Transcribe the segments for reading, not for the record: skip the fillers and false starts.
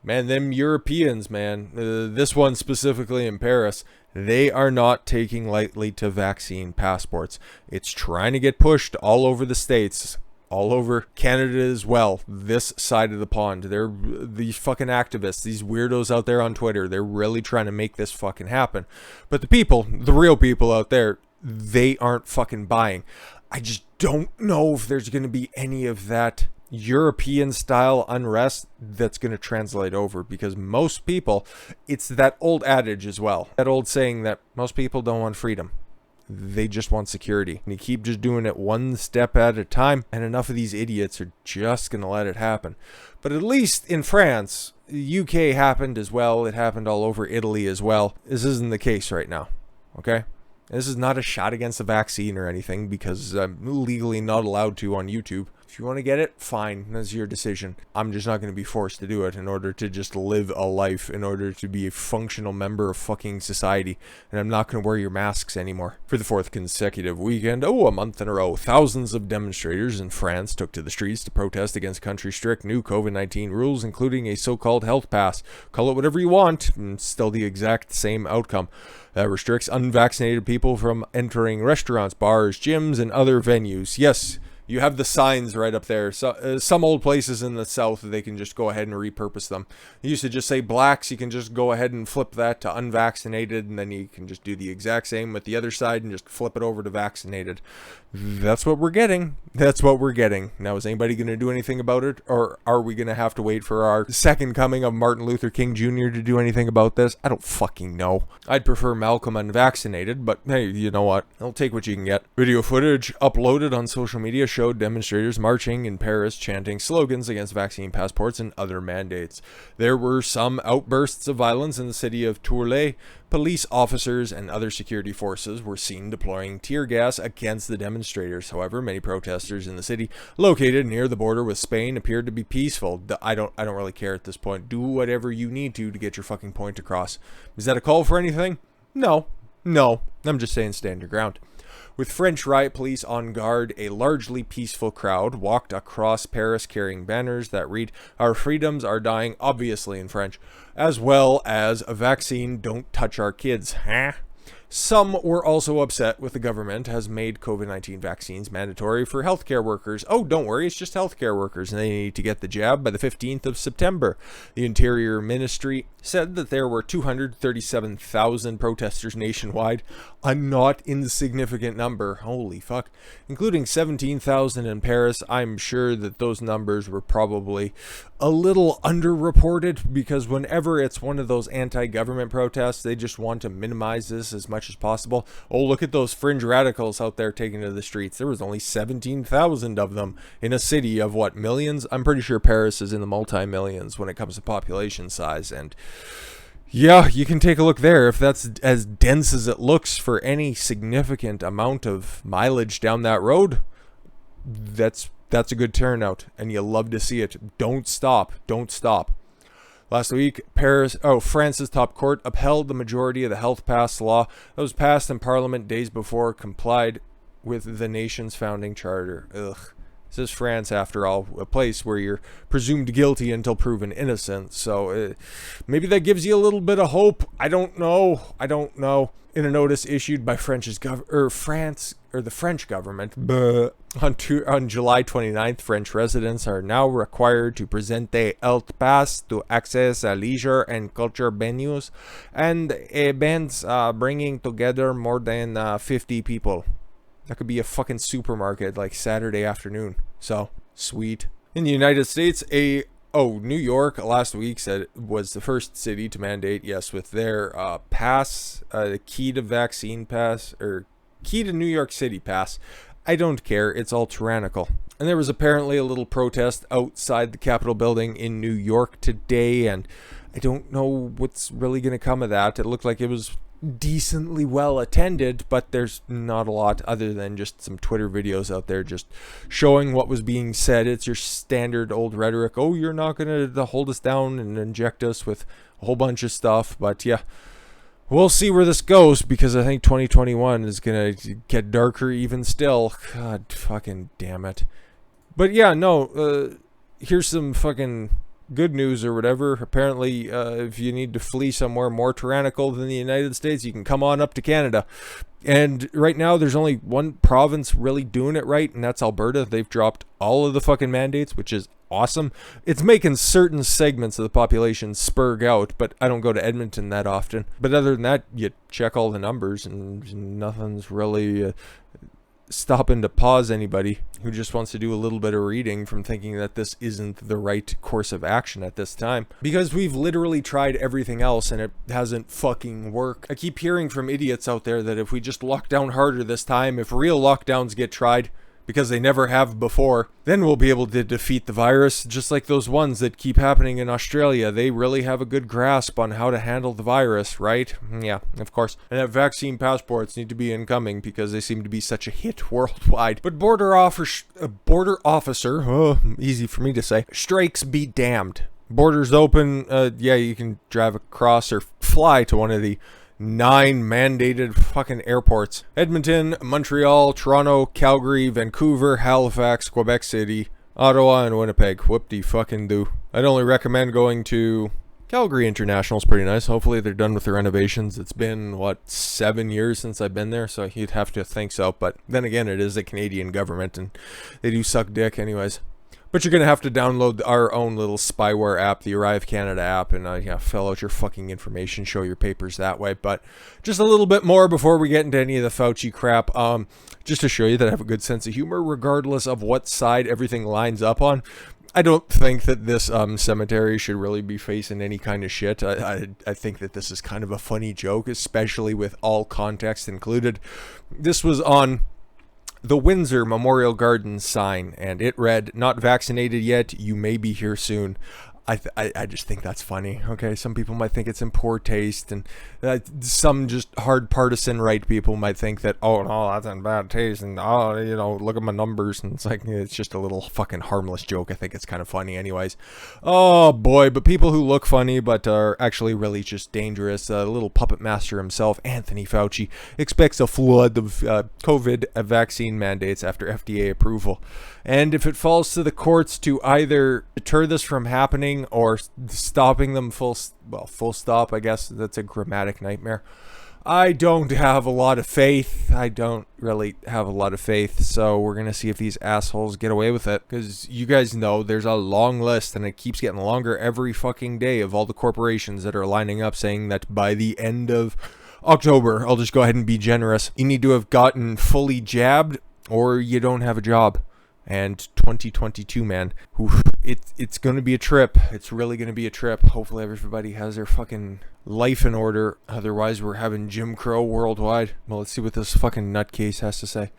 Man, them Europeans, man, this one specifically in Paris, they are not taking lightly to vaccine passports. It's trying to get pushed all over the States, all over Canada as well, this side of the pond. They're these fucking activists, these weirdos out there on Twitter. They're really trying to make this fucking happen. But the people, the real people out there, they aren't fucking buying. I just don't know if there's going to be any of that European style unrest that's going to translate over, because most people, it's that old adage as well, that old saying that most people don't want freedom, they just want security, and you keep just doing it one step at a time, and enough of these idiots are just going to let it happen. But at least in France, UK happened as well, it happened all over Italy as well. This isn't the case right now, okay? This is not a shot against the vaccine or anything, because I'm legally not allowed to on YouTube. If you want to get it, fine, that's your decision. I'm just not going to be forced to do it in order to just live a life, in order to be a functional member of fucking society. And I'm not going to wear your masks anymore. For the fourth consecutive weekend, a month in a row, thousands of demonstrators in France took to the streets to protest against the country's strict new COVID-19 rules, including a so-called health pass. Call it whatever you want, and still the exact same outcome. That restricts unvaccinated people from entering restaurants, bars, gyms, and other venues. Yes, you have the signs right up there. So, some old places in the south, they can just go ahead and repurpose them. It used to just say blacks. You can just go ahead and flip that to unvaccinated, and then you can just do the exact same with the other side and just flip it over to vaccinated. That's what we're getting. That's what we're getting. Now, is anybody going to do anything about it? Or are we going to have to wait for our second coming of Martin Luther King Jr. to do anything about this? I don't fucking know. I'd prefer Malcolm unvaccinated, but hey, you know what? I'll take what you can get. Video footage uploaded on social media showed demonstrators marching in Paris chanting slogans against vaccine passports and other mandates. There were some outbursts of violence in the city of Tourlet. Police officers and other security forces were seen deploying tear gas against the demonstrators. However, many protesters in the city located near the border with Spain appeared to be peaceful. I don't really care at this point. Do whatever you need to get your fucking point across. Is that a call for anything? No. I'm just saying stand your ground. With French riot police on guard, a largely peaceful crowd walked across Paris carrying banners that read, "Our freedoms are dying," obviously in French, as well as "A vaccine, don't touch our kids." Huh? Some were also upset with the government has made COVID-19 vaccines mandatory for healthcare workers. Oh, don't worry, it's just healthcare workers, and they need to get the jab by the 15th of September. The Interior Ministry said that there were 237,000 protesters nationwide, a not insignificant number, holy fuck, including 17,000 in Paris. I'm sure that those numbers were probably a little underreported, because whenever it's one of those anti-government protests, they just want to minimize this as much as possible. Oh, look at those fringe radicals out there taking to the streets. There was only 17,000 of them in a city of what, millions? I'm pretty sure Paris is in the multi-millions when it comes to population size, and yeah, you can take a look there. If that's as dense as it looks for any significant amount of mileage down that road, that's a good turnout, and you love to see it. Don't stop. Last week, France's top court upheld the majority of the health pass law that was passed in Parliament days before, complied with the nation's founding charter. Ugh. This is France, after all, a place where you're presumed guilty until proven innocent. So maybe that gives you a little bit of hope. I don't know. In a notice issued by the French government, on July 29th, French residents are now required to present a health pass to access leisure and culture venues and events bringing together more than 50 people. That could be a fucking supermarket like Saturday afternoon. So, sweet. In the United States, New York last week said it was the first city to mandate, yes, with their pass, the key to vaccine pass, or key to New York City pass. I don't care. It's all tyrannical. And there was apparently a little protest outside the Capitol building in New York today, and I don't know what's really going to come of that. It looked like it was decently well attended, but there's not a lot other than just some Twitter videos out there just showing what was being said. It's your standard old rhetoric. Oh, you're not going to hold us down and inject us with a whole bunch of stuff. But yeah, we'll see where this goes, because I think 2021 is going to get darker even still. God fucking damn it. But yeah, no, here's some fucking good news or whatever. Apparently, if you need to flee somewhere more tyrannical than the United States, you can come on up to Canada. And right now, there's only one province really doing it right, and that's Alberta. They've dropped all of the fucking mandates, which is awesome. It's making certain segments of the population spurg out, but I don't go to Edmonton that often. But other than that, you check all the numbers, and nothing's really stopping to pause anybody who just wants to do a little bit of reading from thinking that this isn't the right course of action at this time. Because we've literally tried everything else and it hasn't fucking worked. I keep hearing from idiots out there that if we just lock down harder this time, if real lockdowns get tried, because they never have before, then we'll be able to defeat the virus, just like those ones that keep happening in Australia. They really have a good grasp on how to handle the virus, right? Yeah, of course. And that vaccine passports need to be incoming because they seem to be such a hit worldwide. But border officer, easy for me to say, strikes be damned. Borders open, yeah, you can drive across or fly to one of the 9 mandated fucking airports. Edmonton, Montreal, Toronto, Calgary, Vancouver, Halifax, Quebec City, Ottawa, and Winnipeg. Whoop-de-fucking-do. I'd only recommend going to Calgary International. Is pretty nice. Hopefully they're done with the renovations. It's been, 7 years since I've been there, so you'd have to think so. But then again, it is the Canadian government, and they do suck dick anyways. But you're going to have to download our own little spyware app, the Arrive Canada app, and fill out your fucking information, show your papers that way. But just a little bit more before we get into any of the Fauci crap, just to show you that I have a good sense of humor, regardless of what side everything lines up on. I don't think that this cemetery should really be facing any kind of shit. I think that this is kind of a funny joke, especially with all context included. This was on the Windsor Memorial Gardens sign, and it read, "Not vaccinated yet, you may be here soon." I just think that's funny. Okay, some people might think it's in poor taste, and some just hard partisan right people might think that, oh no, that's in bad taste, and look at my numbers, and it's like, it's just a little fucking harmless joke. I think it's kind of funny anyways. Oh boy, but people who look funny but are actually really just dangerous. The little puppet master himself, Anthony Fauci, expects a flood of COVID vaccine mandates after FDA approval. And if it falls to the courts to either deter this from happening or stopping them full stop, I guess that's a grammatic nightmare. I don't have a lot of faith. I don't really have a lot of faith. So we're going to see if these assholes get away with it. Because you guys know there's a long list, and it keeps getting longer every fucking day, of all the corporations that are lining up saying that by the end of October, I'll just go ahead and be generous, you need to have gotten fully jabbed or you don't have a job. And 2022, man, it's going to be a trip. It's really going to be a trip. Hopefully everybody has their fucking life in order. Otherwise, we're having Jim Crow worldwide. Well, let's see what this fucking nutcase has to say.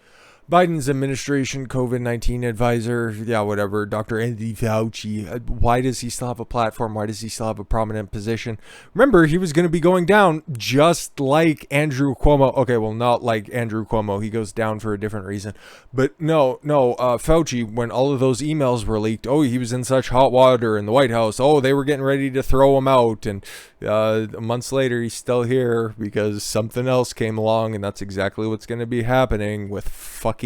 Biden's administration COVID-19 advisor, whatever, Dr. Anthony Fauci. Why does he still have a platform? Why does he still have a prominent position? Remember, he was going to be going down just like Andrew Cuomo. Okay, well, not like Andrew Cuomo. He goes down for a different reason. But no, Fauci, when all of those emails were leaked, he was in such hot water in the White House. They were getting ready to throw him out. And months later, he's still here because something else came along. And that's exactly what's going to be happening with fucking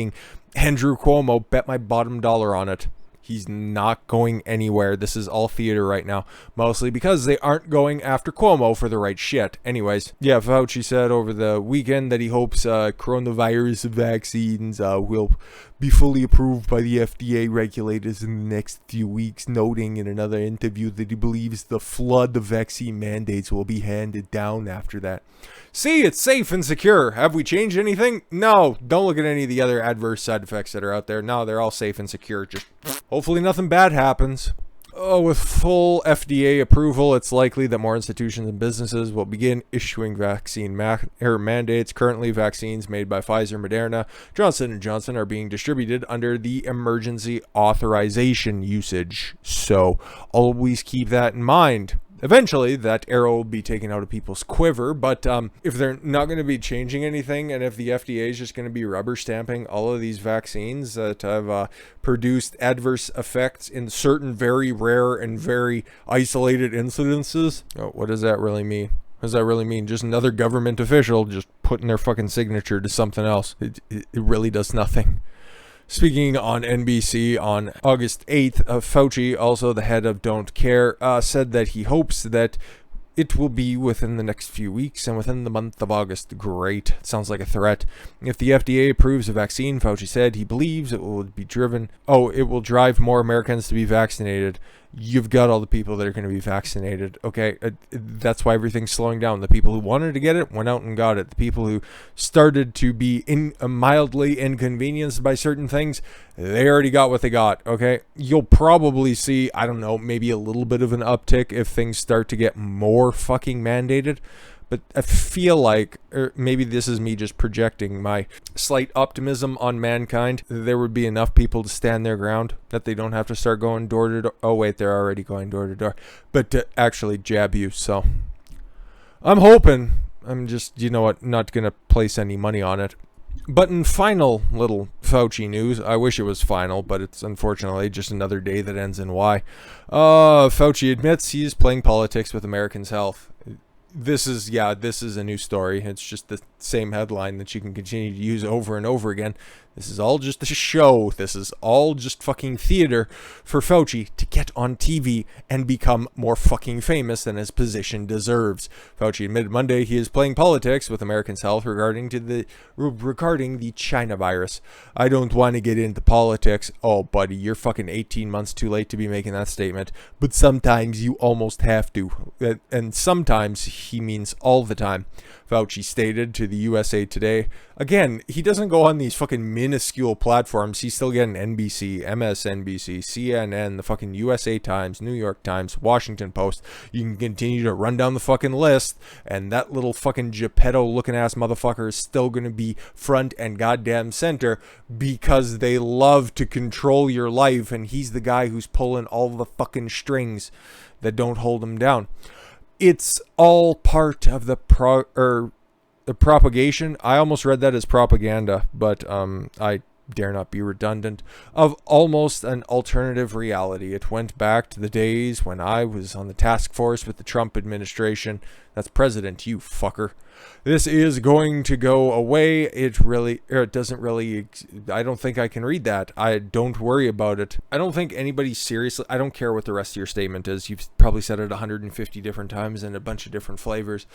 Andrew Cuomo. Bet my bottom dollar on it. He's not going anywhere. This is all theater right now, mostly because they aren't going after Cuomo for the right shit. Anyways, Fauci said over the weekend that he hopes coronavirus vaccines will be fully approved by the FDA regulators in the next few weeks, noting in another interview that he believes the flood of vaccine mandates will be handed down after that. See, it's safe and secure. Have we changed anything? No. Don't look at any of the other adverse side effects that are out there. No, they're all safe and secure. Just hopefully nothing bad happens. With full FDA approval, it's likely that more institutions and businesses will begin issuing vaccine mandates. Currently, vaccines made by Pfizer, Moderna, Johnson & Johnson are being distributed under the emergency authorization usage. So always keep that in mind. Eventually, that arrow will be taken out of people's quiver, but if they're not going to be changing anything, and if the FDA is just going to be rubber stamping all of these vaccines that have produced adverse effects in certain very rare and very isolated incidences, what does that really mean? What does that really mean? Just another government official just putting their fucking signature to something else. It really does nothing. Speaking on NBC on August 8th, Fauci, also the head of Don't Care, said that he hopes that it will be within the next few weeks and within the month of August. Great. Sounds like a threat. If the FDA approves a vaccine, Fauci said he believes it will drive more Americans to be vaccinated. You've got all the people that are going to be vaccinated. Okay, that's why everything's slowing down. The people who wanted to get it went out and got it. The people who started to be mildly inconvenienced by certain things, they already got what they got. Okay, you'll probably see, I don't know, maybe a little bit of an uptick if things start to get more fucking mandated. But I feel like, or maybe this is me just projecting my slight optimism on mankind, there would be enough people to stand their ground that they don't have to start going door to door. Oh, wait, they're already going door to door. But to actually jab you. So I'm hoping. I'm just, you know what, not going to place any money on it. But in final little Fauci news, I wish it was final, but it's unfortunately just another day that ends in Y. Fauci admits he is playing politics with Americans' health. This is a new story. It's just the same headline that you can continue to use over and over again. This is all just a show. This is all just fucking theater for Fauci to get on TV and become more fucking famous than his position deserves. Fauci admitted Monday he is playing politics with Americans' health regarding the China virus. I don't want to get into politics. Oh, buddy, you're fucking 18 months too late to be making that statement. But sometimes you almost have to. And sometimes he means all the time. Fauci stated to the USA Today. Again, he doesn't go on these fucking minuscule platforms. He's still getting NBC, MSNBC, CNN, the fucking USA Times, New York Times, Washington Post. You can continue to run down the fucking list, and that little fucking Geppetto-looking ass motherfucker is still going to be front and goddamn center because they love to control your life, and he's the guy who's pulling all the fucking strings that don't hold him down. It's all part of the propagation. I almost read that as propaganda, but I dare not be redundant, of almost an alternative reality. It went back to the days when I was on the task force with the Trump administration. That's President, you fucker. This is going to go away. It doesn't really, I don't think I can read that. I don't worry about it. I don't think anybody seriously, I don't care what the rest of your statement is. You've probably said it 150 different times in a bunch of different flavors.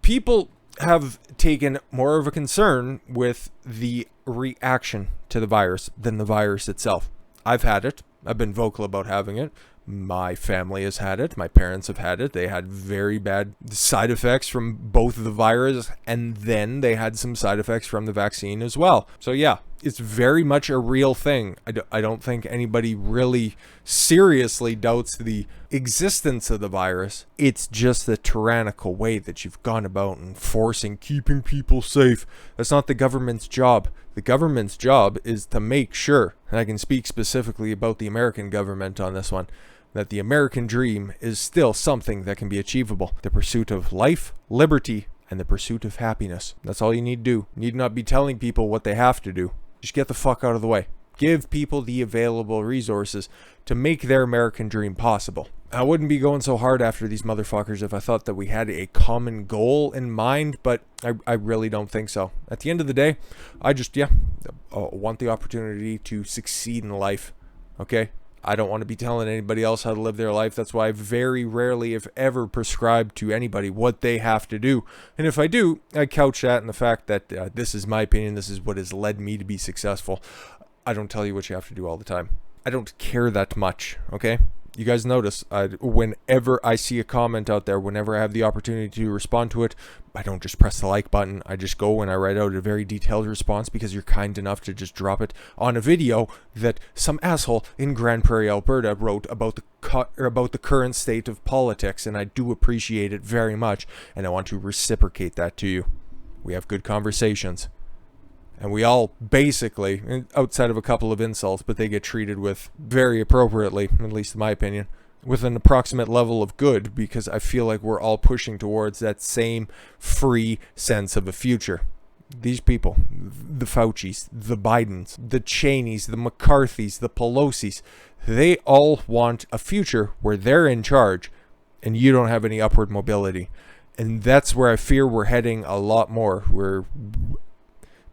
People have taken more of a concern with the reaction to the virus than the virus itself. I've had it. I've been vocal about having it. My family has had it. My parents have had it. They had very bad side effects from both the virus, and then they had some side effects from the vaccine as well. So yeah, it's very much a real thing. I don't think anybody really seriously doubts the existence of the virus. It's just the tyrannical way that you've gone about enforcing, keeping people safe. That's not the government's job. The government's job is to make sure, and I can speak specifically about the American government on this one, that the American dream is still something that can be achievable. The pursuit of life, liberty, and the pursuit of happiness. That's all you need to do. You need not be telling people what they have to do. Just get the fuck out of the way. Give people the available resources to make their American dream possible. I wouldn't be going so hard after these motherfuckers if I thought that we had a common goal in mind, but I really don't think so. At the end of the day, I just, want the opportunity to succeed in life, okay? I don't want to be telling anybody else how to live their life. That's why I very rarely, if ever, prescribe to anybody what they have to do. And if I do, I couch that in the fact that this is my opinion. This is what has led me to be successful. I don't tell you what you have to do all the time. I don't care that much, okay? You guys notice, whenever I see a comment out there, whenever I have the opportunity to respond to it, I don't just press the like button. I just go and I write out a very detailed response because you're kind enough to just drop it on a video that some asshole in Grand Prairie, Alberta wrote about the current state of politics, and I do appreciate it very much, and I want to reciprocate that to you. We have good conversations. And we all basically, outside of a couple of insults, but they get treated with very appropriately, at least in my opinion, with an approximate level of good, because I feel like we're all pushing towards that same free sense of a future. These people, the Faucis, the Bidens, the Cheneys, the McCarthys, the Pelosi's, they all want a future where they're in charge and you don't have any upward mobility. And that's where I fear we're heading a lot more, where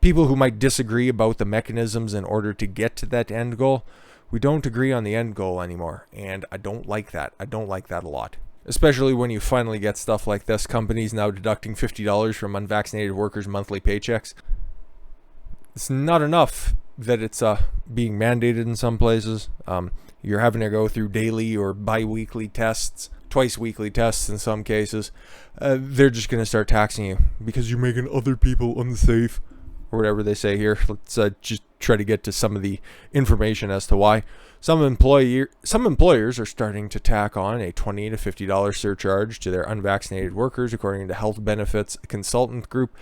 people who might disagree about the mechanisms in order to get to that end goal, we don't agree on the end goal anymore. And I don't like that. I don't like that a lot. Especially when you finally get stuff like this. Companies now deducting $50 from unvaccinated workers' monthly paychecks. It's not enough that it's being mandated in some places. You're having to go through daily or bi-weekly tests, twice weekly tests in some cases. They're just going to start taxing you because you're making other people unsafe, or whatever they say here. Let's just try to get to some of the information as to why. Some employers are starting to tack on a $20 to $50 surcharge to their unvaccinated workers, according to Health Benefits Consultant Group.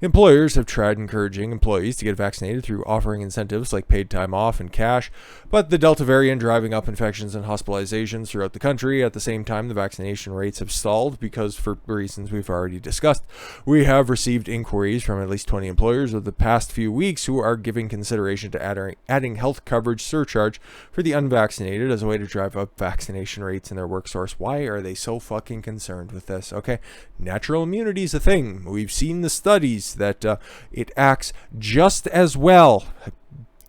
Employers have tried encouraging employees to get vaccinated through offering incentives like paid time off and cash, but the Delta variant driving up infections and hospitalizations throughout the country. At the same time, the vaccination rates have stalled because, for reasons we've already discussed, we have received inquiries from at least 20 employers over the past few weeks who are giving consideration to adding health coverage surcharge for the unvaccinated as a way to drive up vaccination rates in their workforce. Why are they so fucking concerned with this? Okay, natural immunity is a thing. We've seen the studies that it acts just as well. I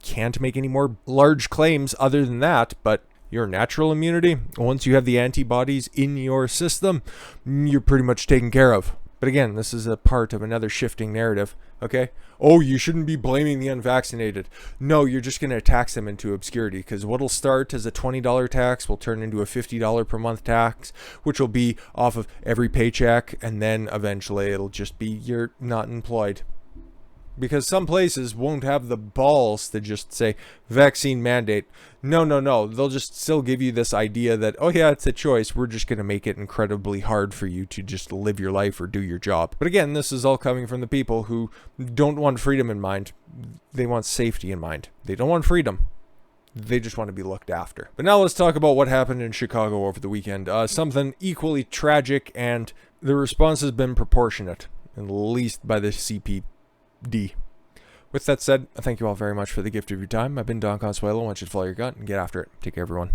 can't make any more large claims other than that, but your natural immunity, once you have the antibodies in your system, you're pretty much taken care of. But again, this is a part of another shifting narrative, okay? Oh, you shouldn't be blaming the unvaccinated. No, you're just going to tax them into obscurity, because what'll start as a $20 tax will turn into a $50 per month tax, which will be off of every paycheck, and then eventually it'll just be you're not employed. Because some places won't have the balls to just say vaccine mandate. No. They'll just still give you this idea that, oh yeah, it's a choice. We're just going to make it incredibly hard for you to just live your life or do your job. But again, this is all coming from the people who don't want freedom in mind. They want safety in mind. They don't want freedom. They just want to be looked after. But now let's talk about what happened in Chicago over the weekend. Something equally tragic, and the response has been proportionate, at least by the CP. With that said, I thank you all very much for the gift of your time. I've been Don Consuelo. I want you to follow your gut and get after it. Take care, everyone.